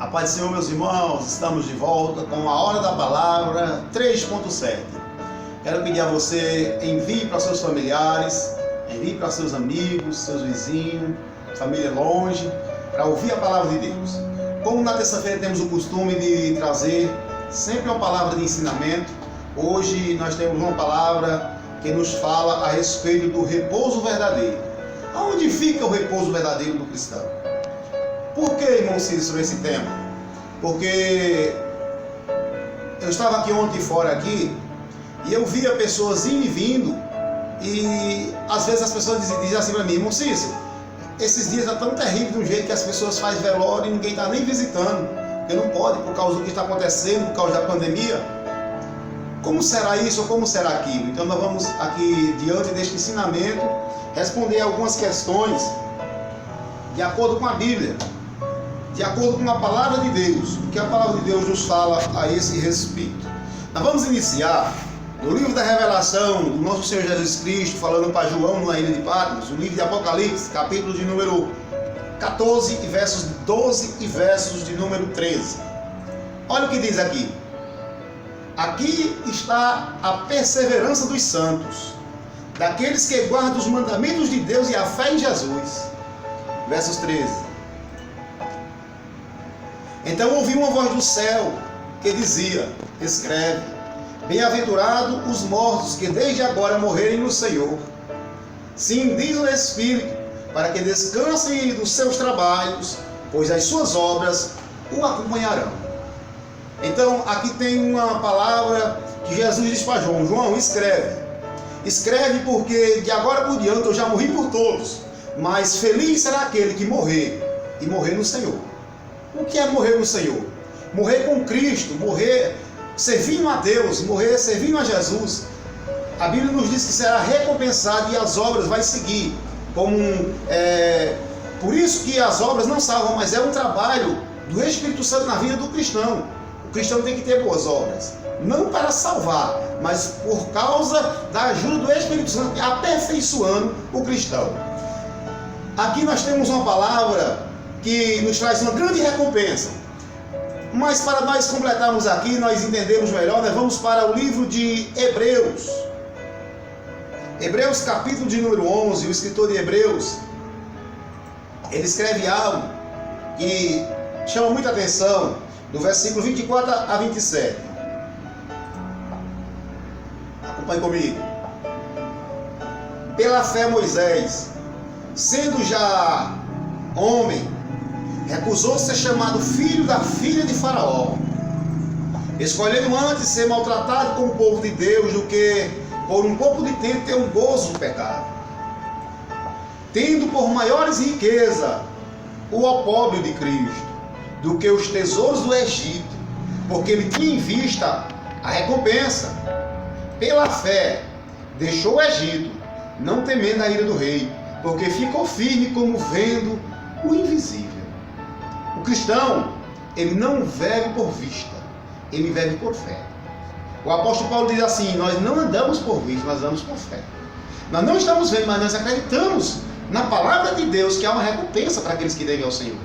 A paz do Senhor, meus irmãos, estamos de volta com a Hora da Palavra 3.7. Quero pedir a você, envie para seus familiares, envie para seus amigos, seus vizinhos, família longe, para ouvir a Palavra de Deus. Como na terça-feira temos o costume de trazer sempre uma palavra de ensinamento, hoje nós temos uma palavra que nos fala a respeito do repouso verdadeiro. Aonde fica o repouso verdadeiro do cristão? Por que, irmão Cícero, esse tema? Porque eu estava aqui ontem fora aqui e eu via pessoas indo e vindo, e às vezes as pessoas dizem assim para mim: irmão Cícero, esses dias estão tão terríveis de um jeito que as pessoas fazem velório e ninguém está nem visitando, porque não pode por causa do que está acontecendo, por causa da pandemia. Como será isso ou como será aquilo? Então nós vamos aqui, diante deste ensinamento, responder algumas questões de acordo com a Bíblia, de acordo com a Palavra de Deus, o que a Palavra de Deus nos fala a esse respeito. Nós vamos iniciar no livro da Revelação do nosso Senhor Jesus Cristo, falando para João na ilha de Patmos, o livro de Apocalipse, capítulo de número 14, e versos 12 e versos de número 13. Olha o que diz aqui: aqui está a perseverança dos santos, daqueles que guardam os mandamentos de Deus e a fé em Jesus. Versos 13. Então ouvi uma voz do céu que dizia: escreve, bem-aventurado os mortos que desde agora morrerem no Senhor. Sim, diz o Espírito, para que descansem dos seus trabalhos, pois as suas obras o acompanharão. Então aqui tem uma palavra que Jesus diz para João: João, escreve. Escreve porque de agora por diante eu já morri por todos, mas feliz será aquele que morrer, e morrer no Senhor. O que é morrer no Senhor? Morrer com Cristo, morrer servindo a Deus, morrer servindo a Jesus. A Bíblia nos diz que será recompensado e as obras vai seguir. Por isso que as obras não salvam, mas é um trabalho do Espírito Santo na vida do cristão. O cristão tem que ter boas obras, não para salvar, mas por causa da ajuda do Espírito Santo, aperfeiçoando o cristão. Aqui nós temos uma palavra que nos traz uma grande recompensa. Mas para nós completarmos aqui, nós entendemos melhor, nós vamos para o livro de Hebreus. Hebreus capítulo de número 11, o escritor de Hebreus, ele escreve algo que chama muita atenção, do versículo 24 a 27. Acompanhe comigo. Pela fé Moisés, sendo já homem, recusou ser chamado filho da filha de Faraó, escolhendo antes ser maltratado com o povo de Deus do que por um pouco de tempo ter um gozo do pecado, tendo por maiores riqueza o opróbrio de Cristo do que os tesouros do Egito, porque ele tinha em vista a recompensa. Pela fé deixou o Egito, não temendo a ira do rei, porque ficou firme como vendo o invisível. O cristão, ele não vive por vista, ele vive por fé. O apóstolo Paulo diz assim: nós não andamos por vista, nós andamos por fé. Nós não estamos vendo, mas nós acreditamos na palavra de Deus que há uma recompensa para aqueles que devem ao Senhor.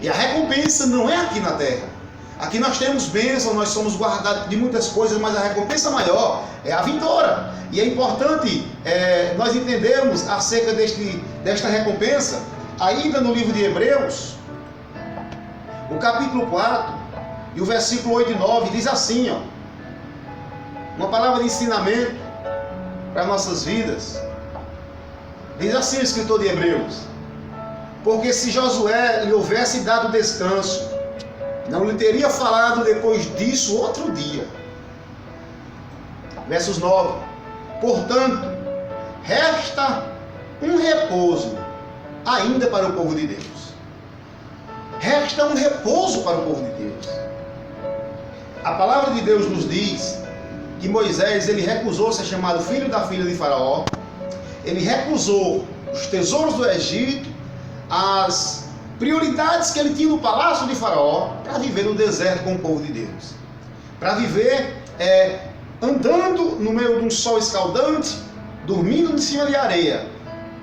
E a recompensa não é aqui na terra. Aqui nós temos bênção, nós somos guardados de muitas coisas, mas a recompensa maior é a vitória. E é importante nós entendermos acerca desta recompensa, ainda no livro de Hebreus, o capítulo 4, e o versículo 8 e 9, diz assim, uma palavra de ensinamento para nossas vidas. Diz assim o escritor de Hebreus: porque se Josué lhe houvesse dado descanso, não lhe teria falado depois disso outro dia. Versos 9: portanto, resta um repouso ainda para o povo de Deus. Resta um repouso para o povo de Deus. A palavra de Deus nos diz que Moisés, ele recusou ser chamado filho da filha de Faraó. Ele recusou os tesouros do Egito, as prioridades que ele tinha no palácio de Faraó, para viver no deserto com o povo de Deus. Para viver andando no meio de um sol escaldante, dormindo em cima de areia.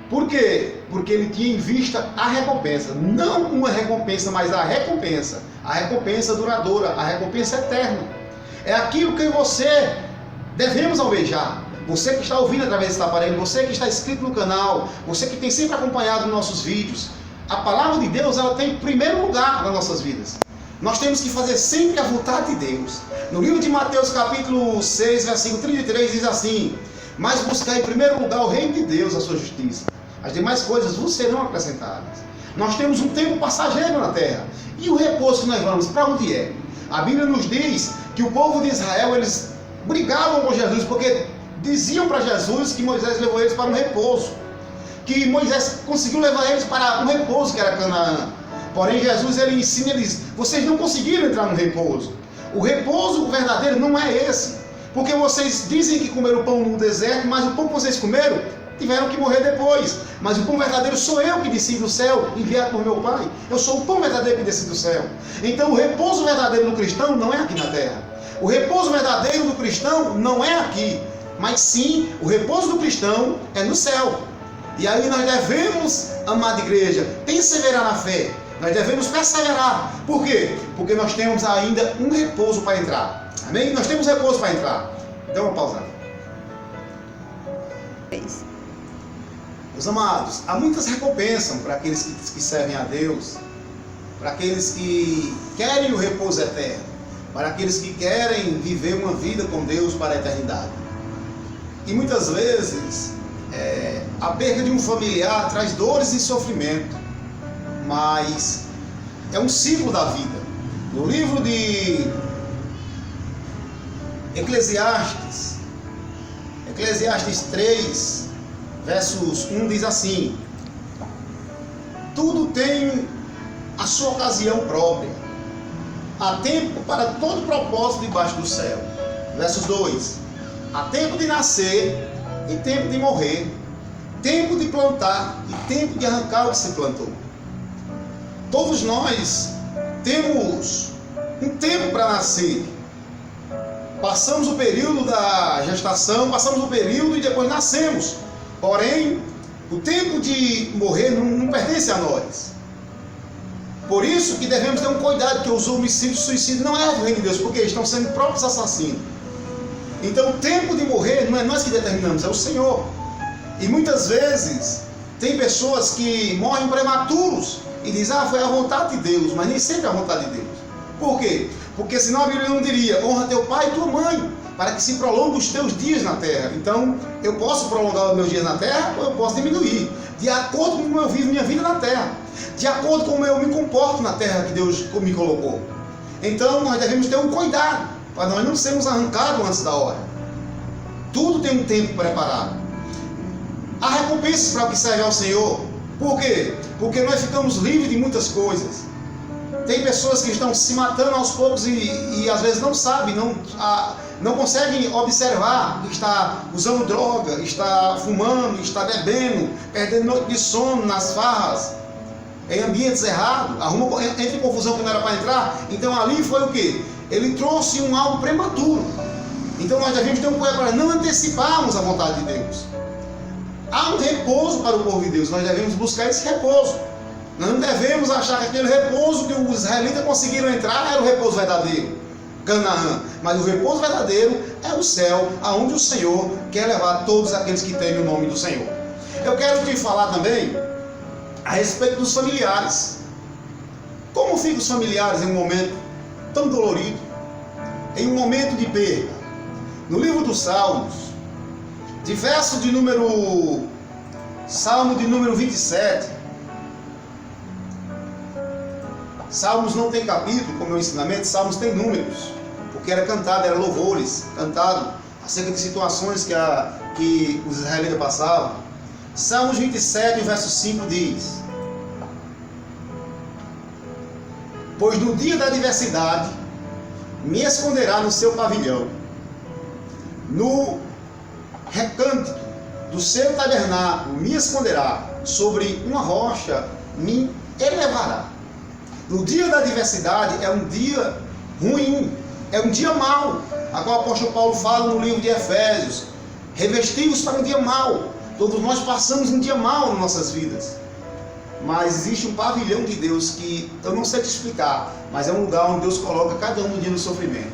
Por quê? Porque ele tinha em vista a recompensa. Não uma recompensa, mas a recompensa. A recompensa duradoura, a recompensa eterna. É aquilo que você devemos almejar. Você que está ouvindo através desse aparelho, você que está inscrito no canal, você que tem sempre acompanhado nossos vídeos, a palavra de Deus, ela tem primeiro lugar nas nossas vidas. Nós temos que fazer sempre a vontade de Deus. No livro de Mateus capítulo 6, versículo 33, diz assim: mas buscar em primeiro lugar o reino de Deus, a sua justiça. As demais coisas vos serão acrescentadas. Nós temos um tempo passageiro na terra. E o repouso que nós vamos, para onde é? A Bíblia nos diz que o povo de Israel, eles brigavam com Jesus, porque diziam para Jesus que Moisés levou eles para um repouso. Que Moisés conseguiu levar eles para um repouso, que era Canaã. Porém, Jesus, ele ensina eles: vocês não conseguiram entrar no repouso. O repouso verdadeiro não é esse. Porque vocês dizem que comeram pão no deserto, mas o pão que vocês comeram, tiveram que morrer depois. Mas o pão verdadeiro sou eu que desci do céu, enviado por meu Pai. Eu sou o pão verdadeiro que desci do céu. Então o repouso verdadeiro do cristão não é aqui na terra. O repouso verdadeiro do cristão não é aqui. Mas sim, o repouso do cristão é no céu. E aí nós devemos, amada igreja, perseverar na fé. Nós devemos perseverar. Por quê? Porque nós temos ainda um repouso para entrar. Amém? Nós temos repouso para entrar. Então vamos pausar. Meus amados, há muitas recompensas para aqueles que servem a Deus, para aqueles que querem o repouso eterno, para aqueles que querem viver uma vida com Deus para a eternidade. E muitas vezes a perda de um familiar traz dores e sofrimento, mas é um ciclo da vida. No livro de Eclesiastes 3, versos 1 diz assim: tudo tem a sua ocasião própria, há tempo para todo propósito debaixo do céu. Versos 2: há tempo de nascer e tempo de morrer, tempo de plantar e tempo de arrancar o que se plantou. Todos nós temos um tempo para nascer. Passamos o período da gestação, passamos o período e depois nascemos. Porém, o tempo de morrer não pertence a nós. Por isso que devemos ter um cuidado, que os homicídios e suicídios não é do reino de Deus, porque estão sendo próprios assassinos. Então o tempo de morrer não é nós que determinamos, é o Senhor. E muitas vezes tem pessoas que morrem prematuros e dizem: foi a vontade de Deus, mas nem sempre é a vontade de Deus. Por quê? Porque senão a Bíblia não diria: honra teu pai e tua mãe, para que se prolongue os teus dias na terra. Então, eu posso prolongar os meus dias na terra, ou eu posso diminuir, de acordo com como eu vivo minha vida na terra, de acordo com como eu me comporto na terra que Deus me colocou. Então, nós devemos ter um cuidado, para nós não sermos arrancados antes da hora. Tudo tem um tempo preparado. Há recompensas para o que serve ao Senhor. Por quê? Porque nós ficamos livres de muitas coisas. Tem pessoas que estão se matando aos poucos e às vezes não sabem, não conseguem observar que está usando droga, está fumando, está bebendo, perdendo noite de sono nas farras, em ambientes errados, entra em confusão que não era para entrar. Então ali foi o quê? Ele trouxe algo prematuro. Então nós devemos ter um cuidado para não anteciparmos a vontade de Deus. Há um repouso para o povo de Deus, nós devemos buscar esse repouso. Nós não devemos achar que aquele repouso que os israelitas conseguiram entrar era o repouso verdadeiro, Canaã. Mas o repouso verdadeiro é o céu, aonde o Senhor quer levar todos aqueles que temem o nome do Senhor. Eu quero te falar também a respeito dos familiares. Como ficam os familiares em um momento tão dolorido, em um momento de perda? No livro dos Salmos, Salmo de número 27. Salmos não tem capítulo, como é o ensinamento, Salmos tem números, porque era cantado, era louvores, cantado acerca de situações que os israelitas passavam. Salmos 27, verso 5 diz: pois no dia da adversidade me esconderá no seu pavilhão, no recânto do seu tabernáculo me esconderá, sobre uma rocha me elevará. No dia da adversidade é um dia ruim, é um dia mau, a qual o apóstolo Paulo fala no livro de Efésios: revestivos para um dia mau. Todos nós passamos um dia mau nas nossas vidas. mas existe um pavilhão de Deus que eu não sei te explicar, mas é um lugar onde Deus coloca cada um no dia do sofrimento.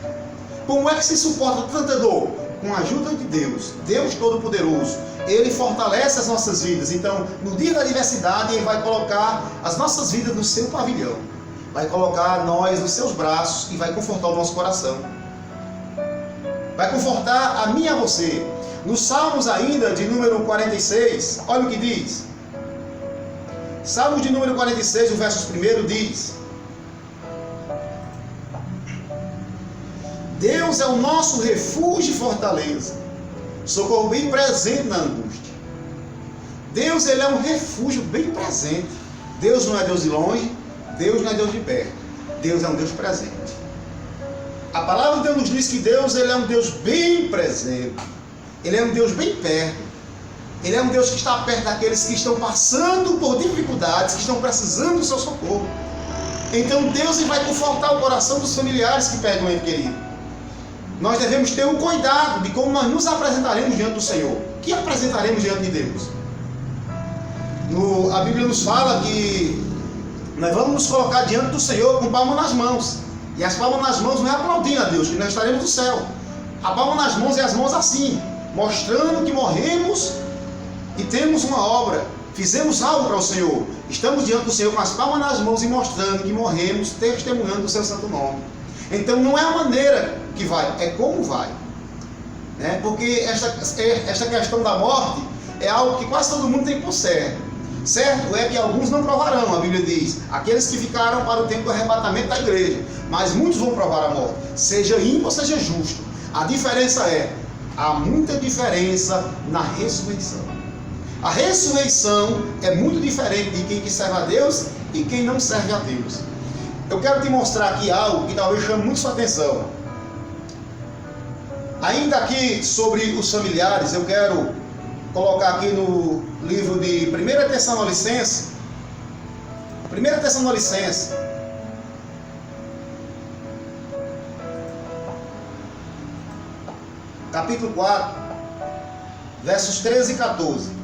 Como é que se suporta tanta dor? Com a ajuda de Deus, Deus Todo-Poderoso. Ele fortalece as nossas vidas. Então, no dia da adversidade, Ele vai colocar as nossas vidas no seu pavilhão. Vai colocar nós nos seus braços e vai confortar o nosso coração. Vai confortar a mim e a você. Nos Salmos ainda, de número 46, olha o que diz. Salmos de número 46, o verso 1 diz: Deus é o nosso refúgio e fortaleza, socorro bem presente na angústia. Deus, Ele é um refúgio bem presente. Deus não é Deus de longe, Deus não é Deus de perto. Deus é um Deus presente. A palavra de Deus nos diz que Deus, Ele é um Deus bem presente. Ele é um Deus bem perto. Ele é um Deus que está perto daqueles que estão passando por dificuldades, que estão precisando do seu socorro. Então Deus, Ele vai confortar o coração dos familiares que perdem um ente querido. Nós devemos ter um cuidado de como nós nos apresentaremos diante do Senhor. O que apresentaremos diante de Deus? A Bíblia nos fala que nós vamos nos colocar diante do Senhor com palma nas mãos. E as palmas nas mãos não é aplaudindo a Deus, que nós estaremos no céu. A palma nas mãos é as mãos assim, mostrando que morremos e temos uma obra, fizemos algo para o Senhor. Estamos diante do Senhor com as palmas nas mãos e mostrando que morremos, testemunhando o seu santo nome. Então não é a maneira que vai, é como vai. Né? Porque esta questão da morte é algo que quase todo mundo tem por certo. Certo é que alguns não provarão, a Bíblia diz, aqueles que ficaram para o tempo do arrebatamento da igreja, mas muitos vão provar a morte, seja ímpio ou seja justo. A diferença há muita diferença na ressurreição. A ressurreição é muito diferente de quem que serve a Deus e quem não serve a Deus. Eu quero te mostrar aqui algo que talvez chame muito sua atenção. Ainda aqui sobre os familiares, eu quero colocar aqui no livro de 1 Tessalonicenses, capítulo 4, versos 13 e 14.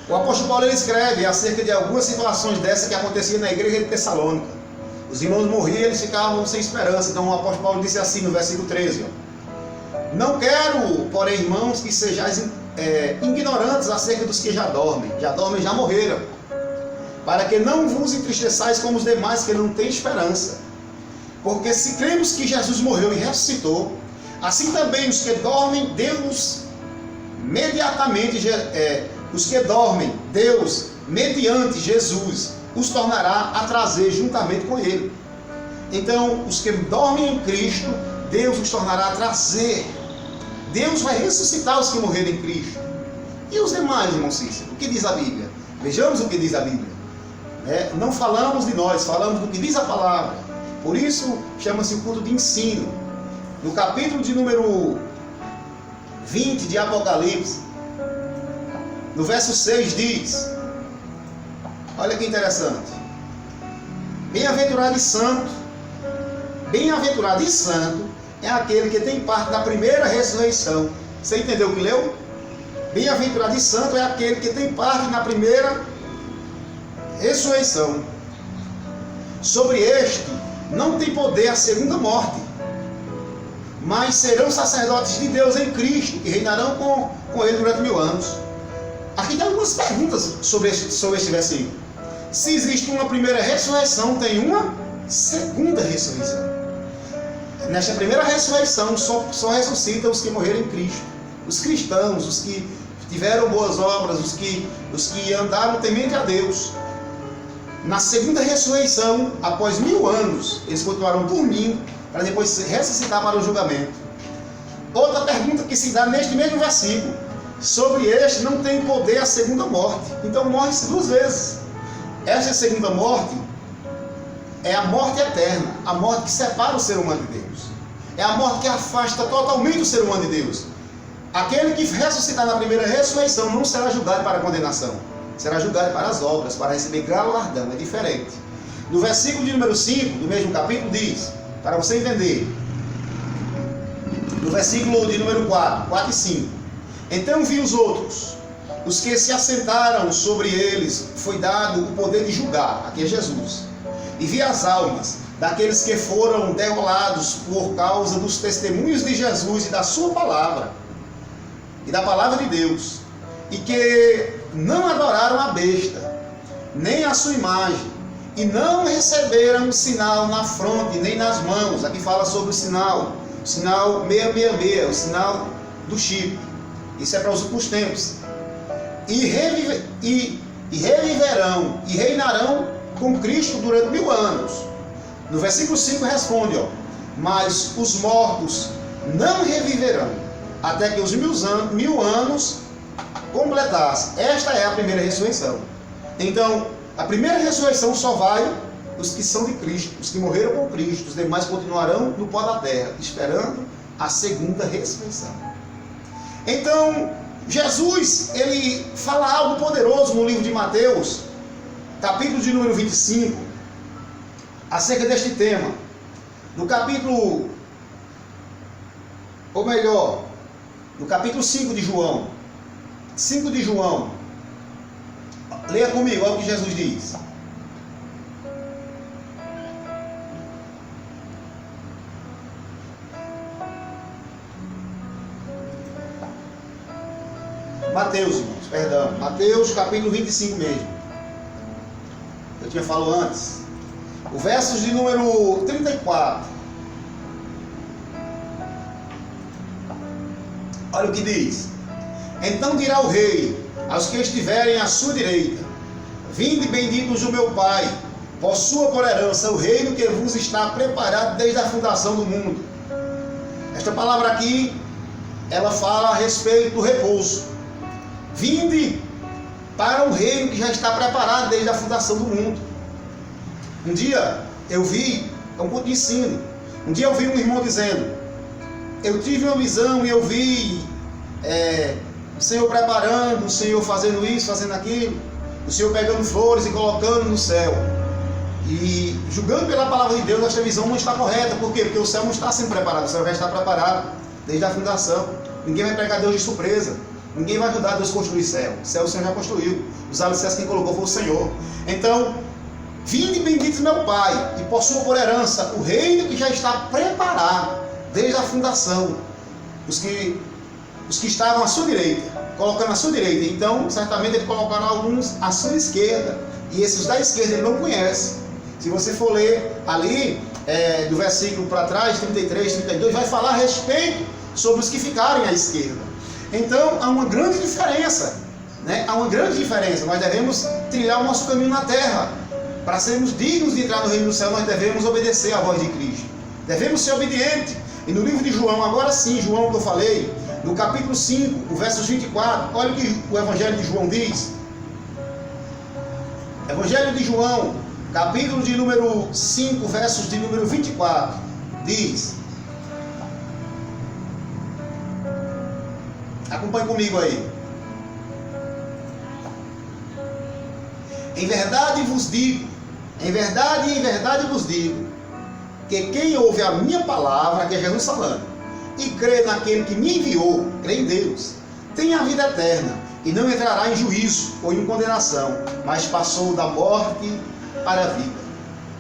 O apóstolo Paulo ele escreve acerca de algumas situações dessas que aconteciam na igreja de Tessalônica. Os irmãos morriam e eles ficavam sem esperança. Então o apóstolo Paulo disse assim no versículo 13: Não quero, porém, irmãos, que sejais ignorantes acerca dos que já dormem, já morreram, para que não vos entristeçais como os demais que não têm esperança. Porque se cremos que Jesus morreu e ressuscitou, assim também os que dormem, Deus mediante Jesus os tornará a trazer juntamente com Ele. Então, os que dormem em Cristo, Deus os tornará a trazer. Deus vai ressuscitar os que morreram em Cristo. E os demais, irmão Cícero? O que diz a Bíblia? Vejamos o que diz a Bíblia. Não falamos de nós, falamos do que diz a palavra. Por isso, chama-se o culto de ensino. No capítulo de número 20 de Apocalipse, no verso 6 diz, olha que interessante: Bem-aventurado e santo é aquele que tem parte da primeira ressurreição. Você entendeu o que leu? Bem-aventurado e santo é aquele que tem parte na primeira ressurreição. Sobre este não tem poder a segunda morte, mas serão sacerdotes de Deus em Cristo e reinarão com ele durante 1000 anos. Aqui tem algumas perguntas sobre este versículo. Se existe uma primeira ressurreição, tem uma segunda ressurreição. Nesta primeira ressurreição só ressuscitam os que morreram em Cristo, os cristãos, os que tiveram boas obras, os que andaram temente a Deus. Na segunda ressurreição, após 1000 anos, eles continuaram dormindo para depois ressuscitar para o julgamento. Outra pergunta que se dá neste mesmo versículo: sobre este não tem poder a segunda morte. Então morre-se 2 vezes. Esta segunda morte é a morte eterna, a morte que separa o ser humano de Deus. É a morte que afasta totalmente o ser humano de Deus. Aquele que ressuscitar na primeira ressurreição não será julgado para a condenação, será julgado para as obras, para receber galardão. É diferente. No versículo de número 5 do mesmo capítulo diz, para você entender, no versículo de número 4 e 5: Então vi os outros, os que se assentaram sobre eles foi dado o poder de julgar, aqui é Jesus, e vi as almas daqueles que foram degolados por causa dos testemunhos de Jesus e da sua palavra, e da palavra de Deus, e que não adoraram a besta, nem a sua imagem, e não receberam sinal na fronte, nem nas mãos. Aqui fala sobre o sinal 666, o sinal do chip. Isso é para os últimos tempos. E reviverão e reinarão com Cristo durante 1000 anos. No versículo 5 responde, mas os mortos não reviverão, até que os 1000 anos completassem. Esta é a primeira ressurreição. Então, a primeira ressurreição só vai os que são de Cristo, os que morreram com Cristo. Os demais continuarão no pó da terra, esperando a segunda ressurreição. Então, Jesus, ele fala algo poderoso no livro de Mateus, capítulo de número 25, acerca deste tema. No capítulo, ou melhor, no capítulo 5 de João, leia comigo, olha o que Jesus diz. Mateus, irmãos, perdão. Mateus capítulo 25 mesmo. Eu tinha falado antes. O verso de número 34. Olha o que diz. Então dirá o rei aos que estiverem à sua direita: vinde benditos do meu Pai, possua por herança o reino que vos está preparado desde a fundação do mundo. Esta palavra aqui, ela fala a respeito do repouso. Vinde para um reino que já está preparado desde a fundação do mundo. Um dia eu vi, é um ponto de ensino, um dia eu vi um irmão dizendo: eu tive uma visão e eu vi o Senhor preparando, o Senhor fazendo isso, fazendo aquilo, o Senhor pegando flores e colocando no céu. E julgando pela palavra de Deus, esta visão não está correta. Por quê? Porque o céu não está sendo preparado, o céu já está preparado desde a fundação. Ninguém vai pegar Deus de surpresa. Ninguém vai ajudar Deus a construir céu. O céu o Senhor já construiu. Os alicerces quem colocou foi o Senhor. Então, vinde benditos meu Pai, e possua por herança o reino que já está preparado desde a fundação. Os que estavam à sua direita, colocando à sua direita. Então, certamente ele colocará alguns à sua esquerda. E esses da esquerda ele não conhece. Se você for ler ali, do versículo para trás, 33, 32, vai falar a respeito sobre os que ficarem à esquerda. Então, há uma grande diferença, né? Há uma grande diferença. Nós devemos trilhar o nosso caminho na terra. Para sermos dignos de entrar no reino do céu, nós devemos obedecer à voz de Cristo. Devemos ser obedientes. E no livro de João, agora sim, João que eu falei, no capítulo 5, o versos 24, olha o que o Evangelho de João diz. Evangelho de João, capítulo de número 5, versos de número 24, diz... Acompanhe comigo aí. Em verdade vos digo, em verdade vos digo, que quem ouve a minha palavra, que é Jesus falando, e crê naquele que me enviou, crê em Deus, tem a vida eterna, e não entrará em juízo ou em condenação, mas passou da morte para a vida.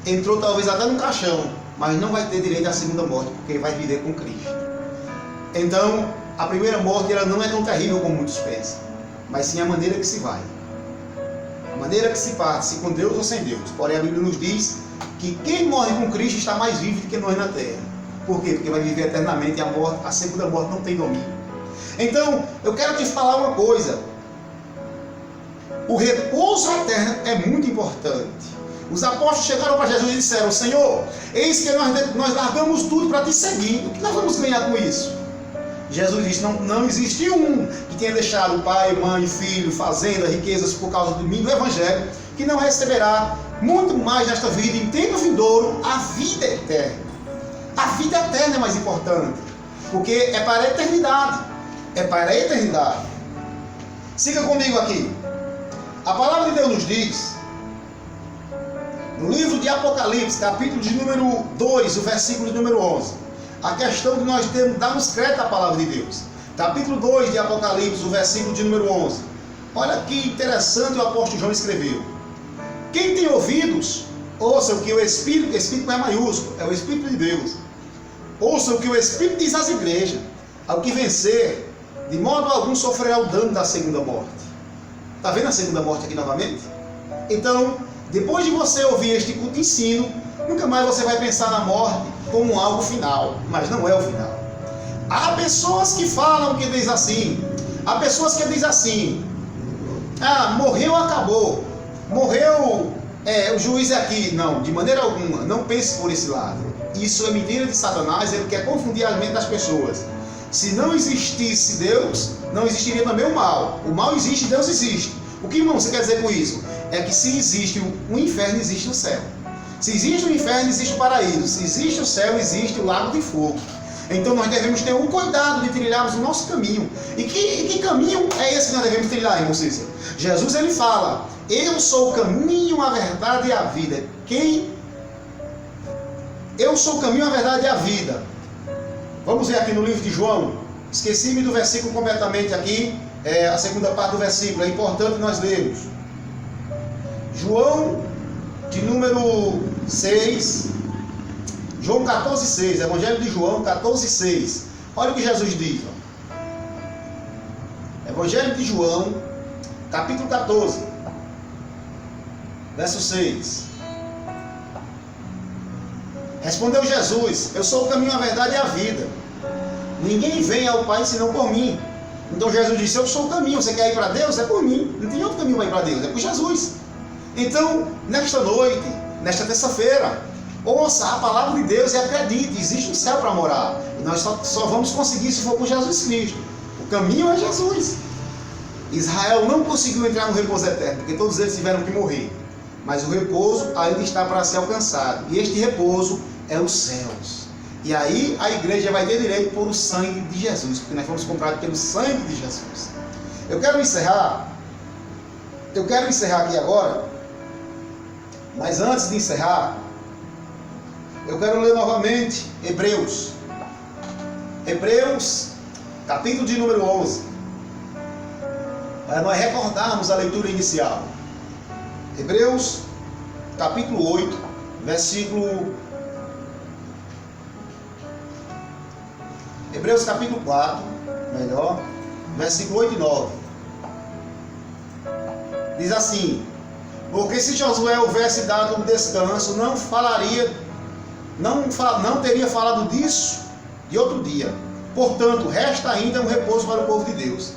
Entrou talvez até no caixão, mas não vai ter direito à segunda morte, porque vai viver com Cristo. Então, a primeira morte ela não é tão terrível como muitos pensam, mas sim a maneira que se vai. A maneira que se parte, se com Deus ou sem Deus. Porém, a Bíblia nos diz que quem morre com Cristo está mais vivo do que nós na terra. Por quê? Porque vai viver eternamente e a segunda morte não tem domínio. Então, eu quero te falar uma coisa. O repouso eterno é muito importante. Os apóstolos chegaram para Jesus e disseram: Senhor, eis que nós largamos tudo para te seguir. O que nós vamos ganhar com isso? Jesus disse: não existe um que tenha deixado pai, mãe, filho, fazenda, riquezas por causa do mim, do Evangelho, que não receberá muito mais nesta vida, em tempo vindouro, a vida eterna. A vida eterna é mais importante, porque é para a eternidade. É para a eternidade. Siga comigo aqui. A palavra de Deus nos diz, no livro de Apocalipse, capítulo de número 2, o versículo de número 11, a questão de nós darmos crédito à palavra de Deus. Capítulo 2 de Apocalipse, o versículo de número 11. Olha que interessante o apóstolo João escreveu. Quem tem ouvidos, ouça o que o Espírito não é maiúsculo, é o Espírito de Deus. Ouça o que o Espírito diz às igrejas. Ao que vencer, de modo algum sofrerá o dano da segunda morte. Está vendo a segunda morte aqui novamente? Então, depois de você ouvir este culto de ensino, nunca mais você vai pensar na morte como algo final, mas não é o final. Há pessoas que falam que diz assim, há pessoas que dizem assim, morreu, acabou, morreu, o juiz é aqui. Não, de maneira alguma, não pense por esse lado. Isso é mentira de Satanás, ele quer confundir a mente das pessoas. Se não existisse Deus, não existiria também o mal. O mal existe, Deus existe. O que, irmão, você quer dizer com isso? É que se existe o inferno, existe o céu. Se existe o inferno, existe o paraíso. Se existe o céu, existe o lago de fogo. Então nós devemos ter um cuidado de trilharmos o nosso caminho. E que caminho é esse que nós devemos trilhar, irmão Cícero? Jesus, ele fala, eu sou o caminho, a verdade e a vida. Eu sou o caminho, a verdade e a vida. Vamos ver aqui no livro de João. Esqueci-me do versículo completamente aqui. A segunda parte do versículo. É importante nós lermos. João, de número 6. João 14,6. Evangelho de João 14,6. Olha o que Jesus diz. Evangelho de João, capítulo 14. Verso 6. Respondeu Jesus, eu sou o caminho, a verdade e a vida. Ninguém vem ao Pai senão por mim. Então Jesus disse, eu sou o caminho. Você quer ir para Deus? É por mim. Não tem outro caminho para ir para Deus, é por Jesus. Então, nesta noite, nesta terça-feira, ouça a palavra de Deus e acredite, existe um céu para morar. E nós só vamos conseguir se for com Jesus Cristo. O caminho é Jesus. Israel não conseguiu entrar no repouso eterno, porque todos eles tiveram que morrer. Mas o repouso ainda está para ser alcançado. E este repouso é os céus. E aí a igreja vai ter direito por o sangue de Jesus, porque nós fomos comprados pelo sangue de Jesus. Eu quero encerrar aqui agora, mas antes de encerrar, eu quero ler novamente Hebreus, capítulo de número 11, para nós recordarmos a leitura inicial. Hebreus, capítulo 8, Hebreus capítulo 4, versículo 8 e 9. Diz assim, porque se Josué houvesse dado um descanso, não teria falado disso de outro dia. Portanto, resta ainda um repouso para o povo de Deus.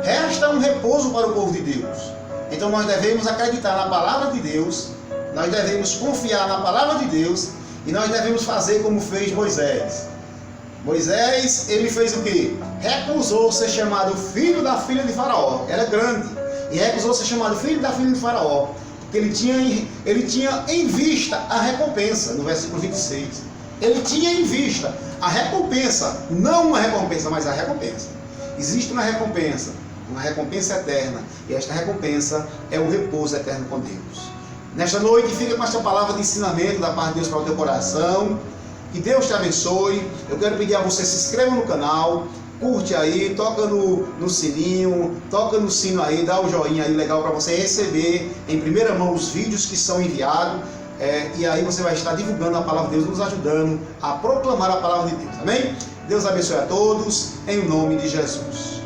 Resta um repouso para o povo de Deus. Então nós devemos acreditar na palavra de Deus, nós devemos confiar na palavra de Deus e nós devemos fazer como fez Moisés. Moisés, ele fez o quê? Recusou ser chamado filho da filha de Faraó. Era grande. E recusou ser chamado filho da filha de Faraó. Porque ele tinha em vista a recompensa, no versículo 26. Ele tinha em vista a recompensa. Não uma recompensa, mas a recompensa. Existe uma recompensa eterna. E esta recompensa é o repouso eterno com Deus. Nesta noite, fica com esta palavra de ensinamento da parte de Deus para o teu coração. Que Deus te abençoe. Eu quero pedir a você, se inscreva no canal, curte aí, toca no sininho, toca no sino aí, dá o joinha aí legal para você receber em primeira mão os vídeos que são enviados. E aí você vai estar divulgando a palavra de Deus, nos ajudando a proclamar a palavra de Deus. Amém? Deus abençoe a todos, em nome de Jesus.